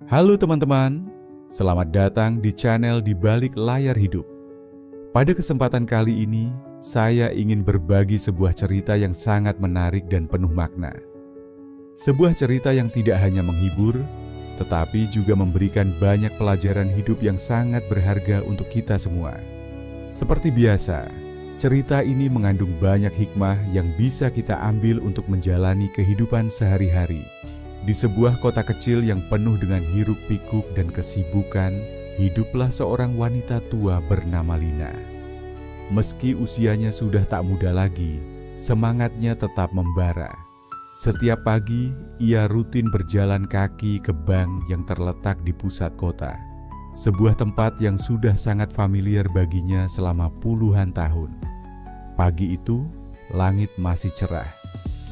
Halo teman-teman, selamat datang di channel Di Balik Layar Hidup. Pada kesempatan kali ini, saya ingin berbagi sebuah cerita yang sangat menarik dan penuh makna. Sebuah cerita yang tidak hanya menghibur, tetapi juga memberikan banyak pelajaran hidup yang sangat berharga untuk kita semua. Seperti biasa, cerita ini mengandung banyak hikmah yang bisa kita ambil untuk menjalani kehidupan sehari-hari. Di sebuah kota kecil yang penuh dengan hiruk-pikuk dan kesibukan, hiduplah seorang wanita tua bernama Lina. Meski usianya sudah tak muda lagi, semangatnya tetap membara. Setiap pagi, ia rutin berjalan kaki ke bank yang terletak di pusat kota. Sebuah tempat yang sudah sangat familiar baginya selama puluhan tahun. Pagi itu, langit masih cerah,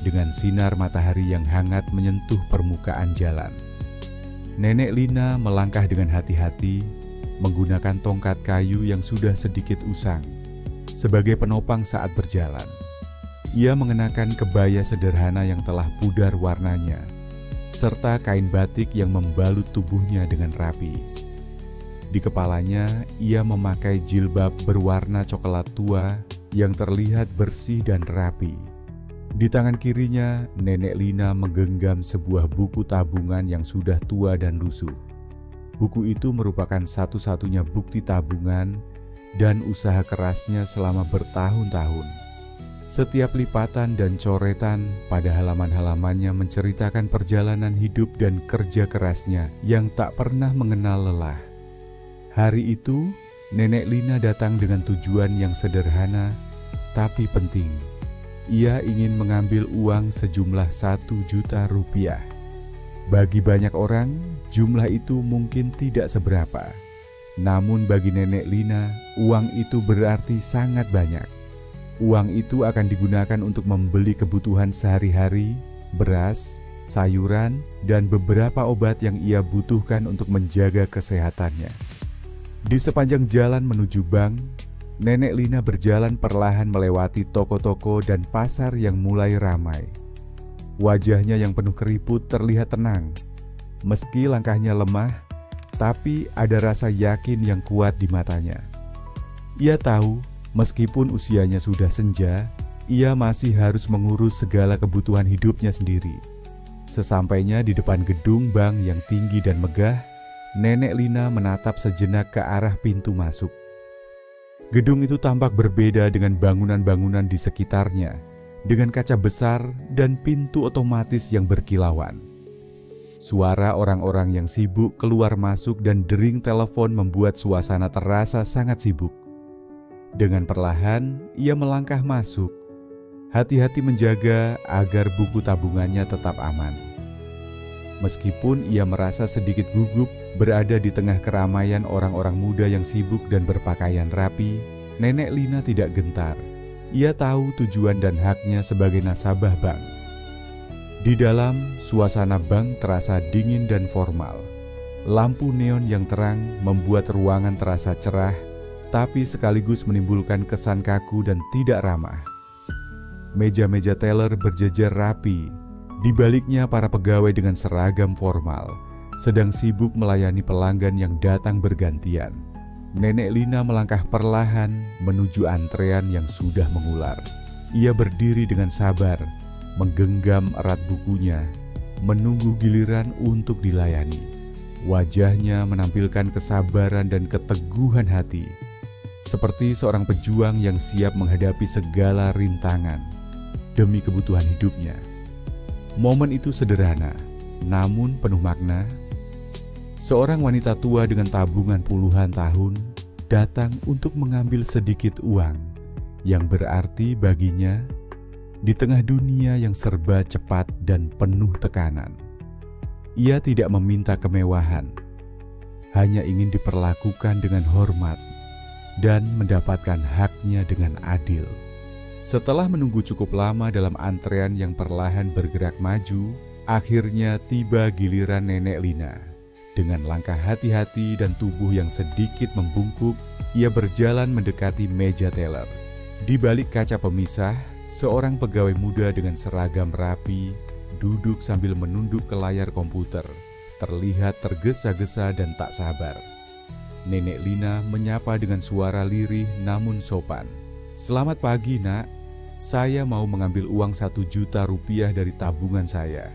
dengan sinar matahari yang hangat menyentuh permukaan jalan. Nenek Lina melangkah dengan hati-hati, menggunakan tongkat kayu yang sudah sedikit usang sebagai penopang saat berjalan. Ia mengenakan kebaya sederhana yang telah pudar warnanya, serta kain batik yang membalut tubuhnya dengan rapi. Di kepalanya, ia memakai jilbab berwarna coklat tua yang terlihat bersih dan rapi. Di tangan kirinya, Nenek Lina menggenggam sebuah buku tabungan yang sudah tua dan lusuh. Buku itu merupakan satu-satunya bukti tabungan dan usaha kerasnya selama bertahun-tahun. Setiap lipatan dan coretan pada halaman-halamannya menceritakan perjalanan hidup dan kerja kerasnya yang tak pernah mengenal lelah. Hari itu, Nenek Lina datang dengan tujuan yang sederhana tapi penting. Ia ingin mengambil uang sejumlah 1 juta rupiah. Bagi banyak orang, jumlah itu mungkin tidak seberapa. Namun bagi Nenek Lina, uang itu berarti sangat banyak. Uang itu akan digunakan untuk membeli kebutuhan sehari-hari, beras, sayuran, dan beberapa obat yang ia butuhkan untuk menjaga kesehatannya. Di sepanjang jalan menuju bank, Nenek Lina berjalan perlahan melewati toko-toko dan pasar yang mulai ramai. Wajahnya yang penuh keriput terlihat tenang. Meski langkahnya lemah, tapi ada rasa yakin yang kuat di matanya. Ia tahu, meskipun usianya sudah senja, ia masih harus mengurus segala kebutuhan hidupnya sendiri. Sesampainya di depan gedung bank yang tinggi dan megah, Nenek Lina menatap sejenak ke arah pintu masuk. Gedung itu tampak berbeda dengan bangunan-bangunan di sekitarnya, dengan kaca besar dan pintu otomatis yang berkilauan. Suara orang-orang yang sibuk keluar masuk dan dering telepon membuat suasana terasa sangat sibuk. Dengan perlahan, ia melangkah masuk, hati-hati menjaga agar buku tabungannya tetap aman. Meskipun ia merasa sedikit gugup berada di tengah keramaian orang-orang muda yang sibuk dan berpakaian rapi, Nenek Lina tidak gentar. Ia tahu tujuan dan haknya sebagai nasabah bank. Di dalam, suasana bank terasa dingin dan formal. Lampu neon yang terang membuat ruangan terasa cerah, tapi sekaligus menimbulkan kesan kaku dan tidak ramah. Meja-meja teller berjejer rapi. Di baliknya para pegawai dengan seragam formal sedang sibuk melayani pelanggan yang datang bergantian. Nenek Lina melangkah perlahan menuju antrean yang sudah mengular. Ia berdiri dengan sabar, menggenggam erat bukunya, menunggu giliran untuk dilayani. Wajahnya menampilkan kesabaran dan keteguhan hati, seperti seorang pejuang yang siap menghadapi segala rintangan demi kebutuhan hidupnya. Momen itu sederhana, namun penuh makna. Seorang wanita tua dengan tabungan puluhan tahun datang untuk mengambil sedikit uang yang berarti baginya di tengah dunia yang serba cepat dan penuh tekanan. Ia tidak meminta kemewahan, hanya ingin diperlakukan dengan hormat dan mendapatkan haknya dengan adil. Setelah menunggu cukup lama dalam antrean yang perlahan bergerak maju, akhirnya tiba giliran Nenek Lina. Dengan langkah hati-hati dan tubuh yang sedikit membungkuk, ia berjalan mendekati meja teller. Di balik kaca pemisah, seorang pegawai muda dengan seragam rapi duduk sambil menunduk ke layar komputer. terlihat tergesa-gesa dan tak sabar. Nenek Lina menyapa dengan suara lirih namun sopan. "Selamat pagi, Nak. Saya mau mengambil uang 1 juta rupiah dari tabungan saya."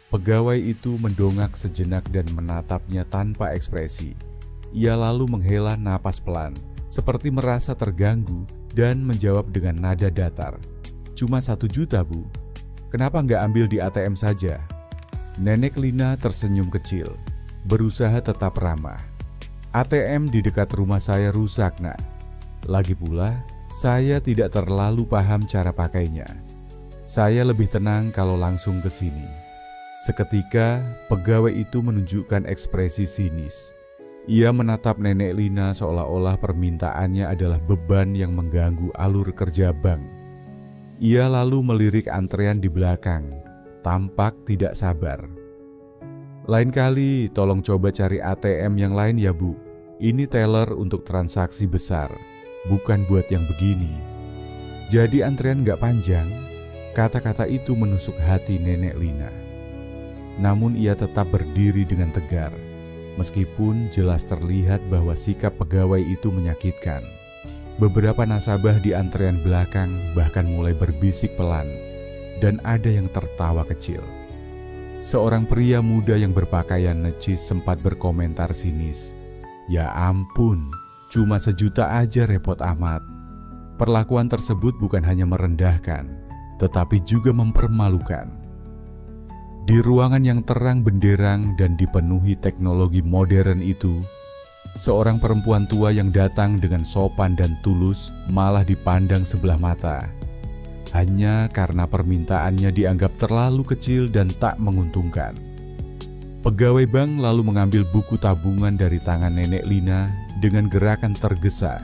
Pegawai itu mendongak sejenak dan menatapnya tanpa ekspresi. Ia lalu menghela napas pelan, seperti merasa terganggu, dan menjawab dengan nada datar. "Cuma 1 juta, Bu. Kenapa nggak ambil di ATM saja?" Nenek Lina tersenyum kecil, berusaha tetap ramah. "ATM di dekat rumah saya rusak, Nak. Lagi pula, saya tidak terlalu paham cara pakainya. Saya lebih tenang kalau langsung ke sini." Seketika, pegawai itu menunjukkan ekspresi sinis. Ia menatap Nenek Lina seolah-olah permintaannya adalah beban yang mengganggu alur kerja bank. Ia lalu melirik antrean di belakang, tampak tidak sabar. "Lain kali tolong coba cari ATM yang lain ya, Bu. Ini teller untuk transaksi besar, bukan buat yang begini." "Jadi antrean gak panjang?" Kata-kata itu menusuk hati Nenek Lina. Namun ia tetap berdiri dengan tegar, meskipun jelas terlihat bahwa sikap pegawai itu menyakitkan. Beberapa nasabah di antrean belakang bahkan mulai berbisik pelan, dan ada yang tertawa kecil. Seorang pria muda yang berpakaian necis sempat berkomentar sinis, "Ya ampun, cuma 1 juta aja repot amat." Perlakuan tersebut bukan hanya merendahkan, tetapi juga mempermalukan. Di ruangan yang terang benderang dan dipenuhi teknologi modern itu, seorang perempuan tua yang datang dengan sopan dan tulus malah dipandang sebelah mata, hanya karena permintaannya dianggap terlalu kecil dan tak menguntungkan. Pegawai bank lalu mengambil buku tabungan dari tangan Nenek Lina dengan gerakan tergesa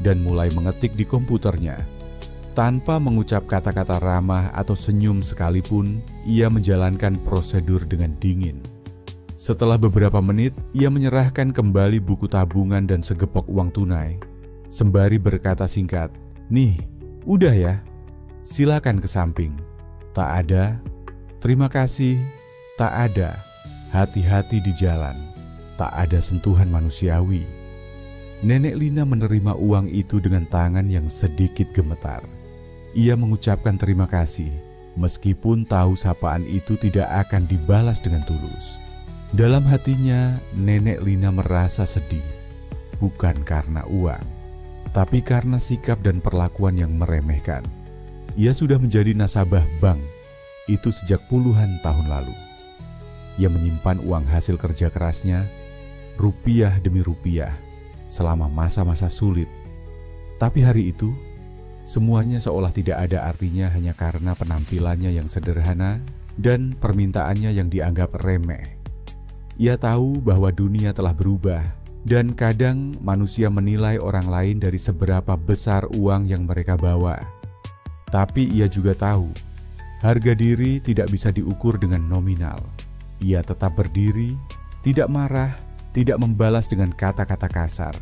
dan mulai mengetik di komputernya. Tanpa mengucap kata-kata ramah atau senyum sekalipun, ia menjalankan prosedur dengan dingin. Setelah beberapa menit, ia menyerahkan kembali buku tabungan dan segepok uang tunai, sembari berkata singkat, "Nih, udah ya, silakan ke samping. Tak ada, terima kasih, tak ada, hati-hati di jalan, tak ada sentuhan manusiawi." Nenek Lina menerima uang itu dengan tangan yang sedikit gemetar. Ia mengucapkan terima kasih, meskipun tahu sapaan itu tidak akan dibalas dengan tulus. Dalam hatinya, Nenek Lina merasa sedih, bukan karena uang, tapi karena sikap dan perlakuan yang meremehkan. Ia sudah menjadi nasabah bank itu sejak puluhan tahun lalu. Ia menyimpan uang hasil kerja kerasnya, rupiah demi rupiah, selama masa-masa sulit. Tapi hari itu, semuanya seolah tidak ada artinya hanya karena penampilannya yang sederhana dan permintaannya yang dianggap remeh. Ia tahu bahwa dunia telah berubah, dan kadang manusia menilai orang lain dari seberapa besar uang yang mereka bawa. Tapi ia juga tahu, harga diri tidak bisa diukur dengan nominal. Ia tetap berdiri, tidak marah, tidak membalas dengan kata-kata kasar.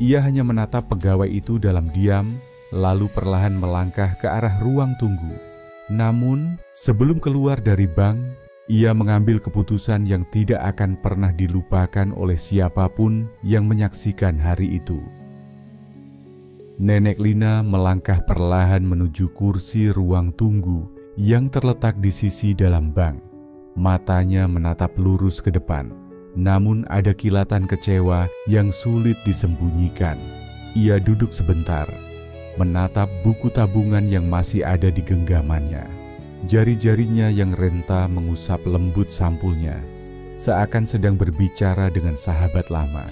Ia hanya menatap pegawai itu dalam diam, lalu perlahan melangkah ke arah ruang tunggu. Namun, sebelum keluar dari bank, ia mengambil keputusan yang tidak akan pernah dilupakan oleh siapapun yang menyaksikan hari itu. Nenek Lina melangkah perlahan menuju kursi ruang tunggu yang terletak di sisi dalam bank. Matanya menatap lurus ke depan, namun ada kilatan kecewa yang sulit disembunyikan. Ia duduk sebentar, menatap buku tabungan yang masih ada di genggamannya. Jari-jarinya yang renta mengusap lembut sampulnya, seakan sedang berbicara dengan sahabat lama.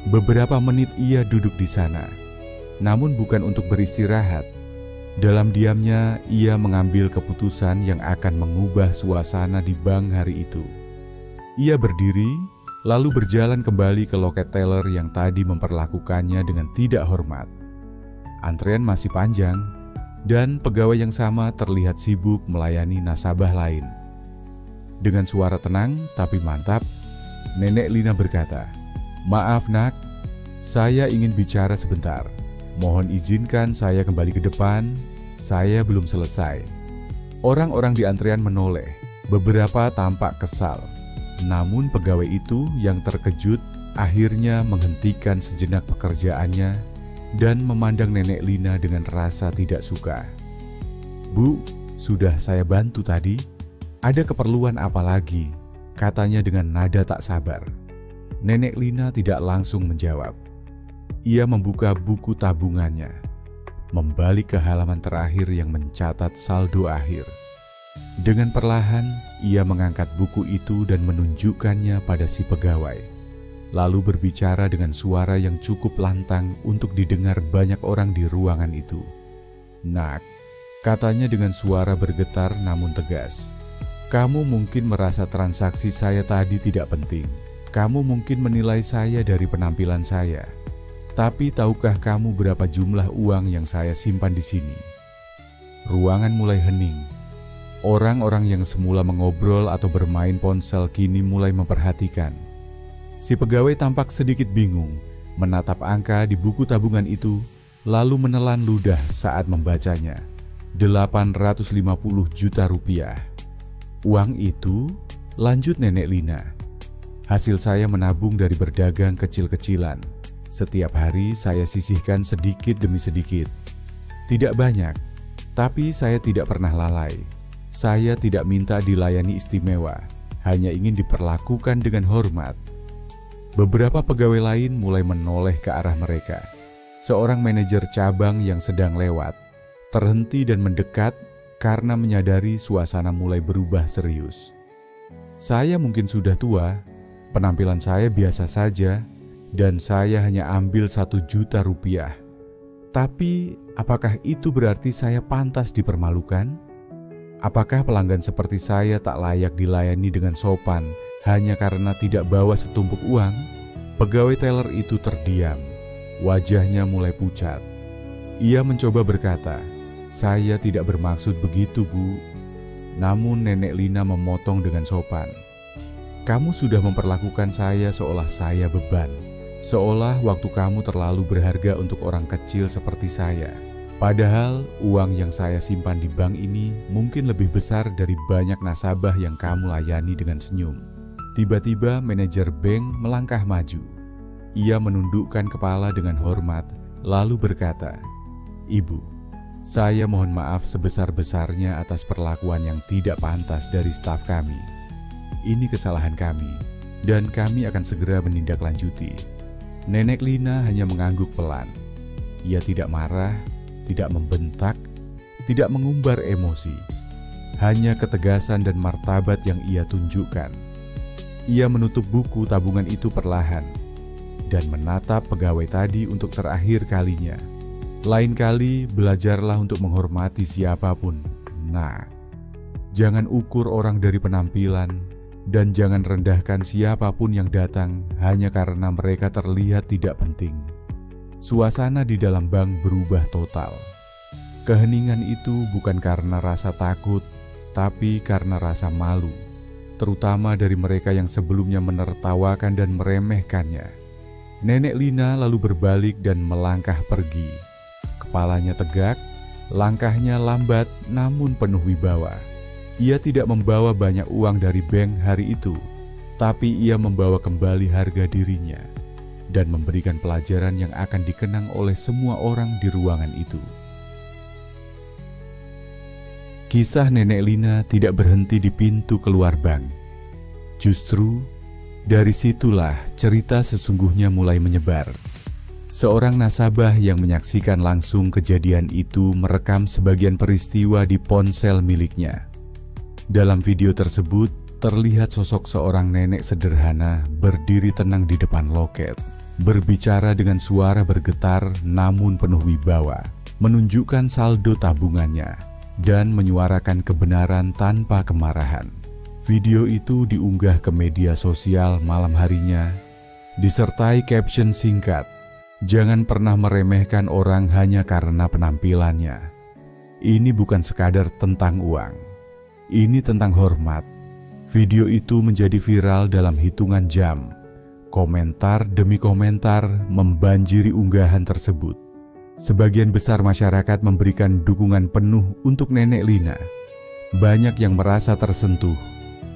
Beberapa menit ia duduk di sana, namun bukan untuk beristirahat. Dalam diamnya, ia mengambil keputusan yang akan mengubah suasana di bank hari itu. Ia berdiri, lalu berjalan kembali ke loket teller yang tadi memperlakukannya dengan tidak hormat. Antrean masih panjang, dan pegawai yang sama terlihat sibuk melayani nasabah lain. Dengan suara tenang tapi mantap, Nenek Lina berkata, "Maaf Nak, saya ingin bicara sebentar. Mohon izinkan saya kembali ke depan, saya belum selesai." Orang-orang di antrean menoleh, beberapa tampak kesal. Namun pegawai itu yang terkejut akhirnya menghentikan sejenak pekerjaannya dan memandang Nenek Lina dengan rasa tidak suka. "Bu, sudah saya bantu tadi. Ada keperluan apa lagi?" katanya dengan nada tak sabar. Nenek Lina tidak langsung menjawab. Ia membuka buku tabungannya, membalik ke halaman terakhir yang mencatat saldo akhir. Dengan perlahan, ia mengangkat buku itu dan menunjukkannya pada si pegawai. Lalu berbicara dengan suara yang cukup lantang untuk didengar banyak orang di ruangan itu. "Nak," katanya dengan suara bergetar namun tegas. "Kamu mungkin merasa transaksi saya tadi tidak penting. Kamu mungkin menilai saya dari penampilan saya. Tapi tahukah kamu berapa jumlah uang yang saya simpan di sini?" Ruangan mulai hening. Orang-orang yang semula mengobrol atau bermain ponsel kini mulai memperhatikan. Si pegawai tampak sedikit bingung menatap angka di buku tabungan itu, lalu menelan ludah saat membacanya. 850 juta rupiah. "Uang itu," lanjut Nenek Lina, "hasil saya menabung dari berdagang kecil-kecilan. Setiap hari saya sisihkan sedikit demi sedikit. Tidak banyak, tapi saya tidak pernah lalai. Saya tidak minta dilayani istimewa, hanya ingin diperlakukan dengan hormat." Beberapa pegawai lain mulai menoleh ke arah mereka. Seorang manajer cabang yang sedang lewat terhenti dan mendekat karena menyadari suasana mulai berubah serius. "Saya mungkin sudah tua, penampilan saya biasa saja, dan saya hanya ambil 1 juta rupiah. Tapi apakah itu berarti saya pantas dipermalukan? Apakah pelanggan seperti saya tak layak dilayani dengan sopan hanya karena tidak bawa setumpuk uang?" Pegawai teller itu terdiam. Wajahnya mulai pucat. Ia mencoba berkata, "Saya tidak bermaksud begitu, Bu." Namun Nenek Lina memotong dengan sopan. "Kamu sudah memperlakukan saya seolah saya beban. Seolah waktu kamu terlalu berharga untuk orang kecil seperti saya. Padahal uang yang saya simpan di bank ini mungkin lebih besar dari banyak nasabah yang kamu layani dengan senyum." Tiba-tiba manajer bank melangkah maju. Ia menundukkan kepala dengan hormat, lalu berkata, "Ibu, saya mohon maaf sebesar-besarnya atas perlakuan yang tidak pantas dari staf kami. Ini kesalahan kami, dan kami akan segera menindaklanjuti." Nenek Lina hanya mengangguk pelan. Ia tidak marah, tidak membentak, tidak mengumbar emosi. Hanya ketegasan dan martabat yang ia tunjukkan. Ia menutup buku tabungan itu perlahan dan menatap pegawai tadi untuk terakhir kalinya. "Lain kali belajarlah untuk menghormati siapapun. Nah, jangan ukur orang dari penampilan dan jangan rendahkan siapapun yang datang hanya karena mereka terlihat tidak penting." Suasana di dalam bank berubah total. Keheningan itu bukan karena rasa takut, tapi karena rasa malu, terutama dari mereka yang sebelumnya menertawakan dan meremehkannya. Nenek Lina lalu berbalik dan melangkah pergi. Kepalanya tegak, langkahnya lambat namun penuh wibawa. Ia tidak membawa banyak uang dari bank hari itu, tapi ia membawa kembali harga dirinya dan memberikan pelajaran yang akan dikenang oleh semua orang di ruangan itu. Kisah Nenek Lina tidak berhenti di pintu keluar bank. Justru dari situlah cerita sesungguhnya mulai menyebar. Seorang nasabah yang menyaksikan langsung kejadian itu merekam sebagian peristiwa di ponsel miliknya. Dalam video tersebut terlihat sosok seorang nenek sederhana berdiri tenang di depan loket, berbicara dengan suara bergetar namun penuh wibawa, menunjukkan saldo tabungannya, dan menyuarakan kebenaran tanpa kemarahan. Video itu diunggah ke media sosial malam harinya, disertai caption singkat, "Jangan pernah meremehkan orang hanya karena penampilannya. Ini bukan sekadar tentang uang, ini tentang hormat." Video itu menjadi viral dalam hitungan jam. Komentar demi komentar membanjiri unggahan tersebut. Sebagian besar masyarakat memberikan dukungan penuh untuk Nenek Lina. Banyak yang merasa tersentuh,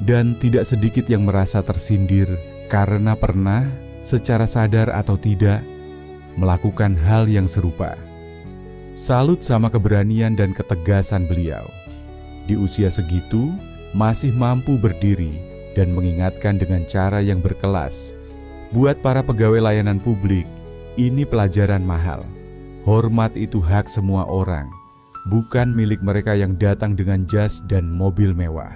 dan tidak sedikit yang merasa tersindir karena pernah, secara sadar atau tidak, melakukan hal yang serupa. Salut sama keberanian dan ketegasan beliau. Di usia segitu, masih mampu berdiri dan mengingatkan dengan cara yang berkelas. Buat para pegawai layanan publik, ini pelajaran mahal. Hormat itu hak semua orang, bukan milik mereka yang datang dengan jas dan mobil mewah.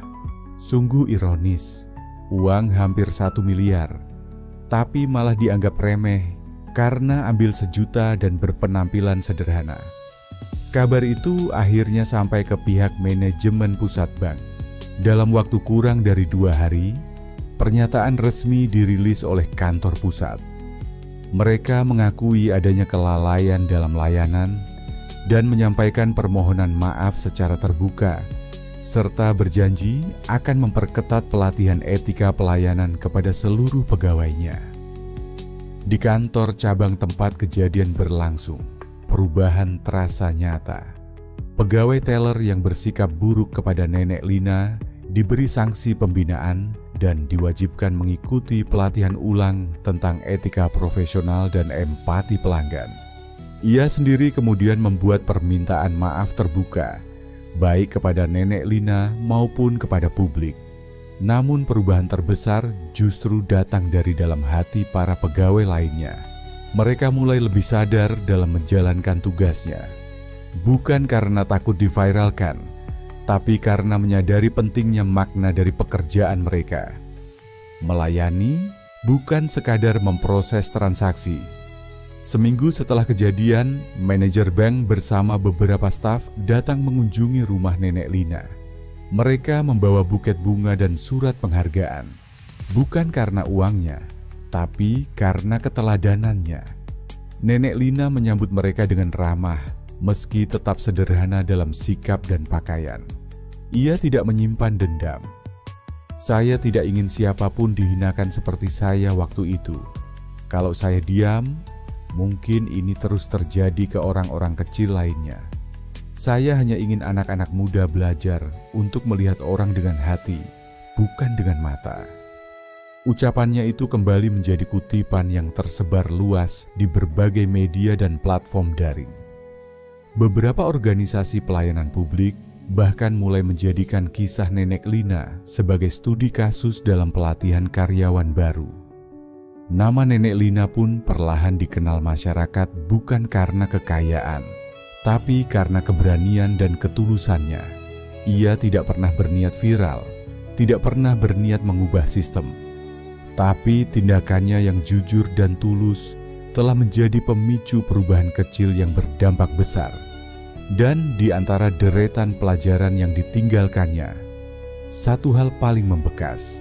Sungguh ironis, uang hampir 1 miliar, tapi malah dianggap remeh karena ambil sejuta dan berpenampilan sederhana. Kabar itu akhirnya sampai ke pihak manajemen pusat bank. Dalam waktu kurang dari 2 hari, pernyataan resmi dirilis oleh kantor pusat. Mereka mengakui adanya kelalaian dalam layanan dan menyampaikan permohonan maaf secara terbuka, serta berjanji akan memperketat pelatihan etika pelayanan kepada seluruh pegawainya. Di kantor cabang tempat kejadian berlangsung, perubahan terasa nyata. Pegawai teller yang bersikap buruk kepada Nenek Lina diberi sanksi pembinaan dan diwajibkan mengikuti pelatihan ulang tentang etika profesional dan empati pelanggan. Ia sendiri kemudian membuat permintaan maaf terbuka, baik kepada Nenek Lina maupun kepada publik. Namun perubahan terbesar justru datang dari dalam hati para pegawai lainnya. Mereka mulai lebih sadar dalam menjalankan tugasnya. Bukan karena takut diviralkan, tapi karena menyadari pentingnya makna dari pekerjaan mereka. Melayani bukan sekadar memproses transaksi. Seminggu setelah kejadian, manajer bank bersama beberapa staf datang mengunjungi rumah Nenek Lina. Mereka membawa buket bunga dan surat penghargaan, bukan karena uangnya, tapi karena keteladanannya. Nenek Lina menyambut mereka dengan ramah, meski tetap sederhana dalam sikap dan pakaian. Ia tidak menyimpan dendam. Saya tidak ingin siapapun dihinakan seperti saya waktu itu. Kalau saya diam, mungkin ini terus terjadi ke orang-orang kecil lainnya. Saya hanya ingin anak-anak muda belajar untuk melihat orang dengan hati, bukan dengan mata. Ucapannya itu kembali menjadi kutipan yang tersebar luas di berbagai media dan platform daring. Beberapa organisasi pelayanan publik bahkan mulai menjadikan kisah Nenek Lina sebagai studi kasus dalam pelatihan karyawan baru. Nama Nenek Lina pun perlahan dikenal masyarakat bukan karena kekayaan, tapi karena keberanian dan ketulusannya. Ia tidak pernah berniat viral, tidak pernah berniat mengubah sistem. Tapi tindakannya yang jujur dan tulus telah menjadi pemicu perubahan kecil yang berdampak besar. Dan di antara deretan pelajaran yang ditinggalkannya, satu hal paling membekas.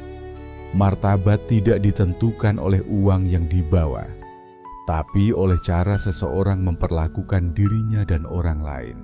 Martabat tidak ditentukan oleh uang yang dibawa, tapi oleh cara seseorang memperlakukan dirinya dan orang lain.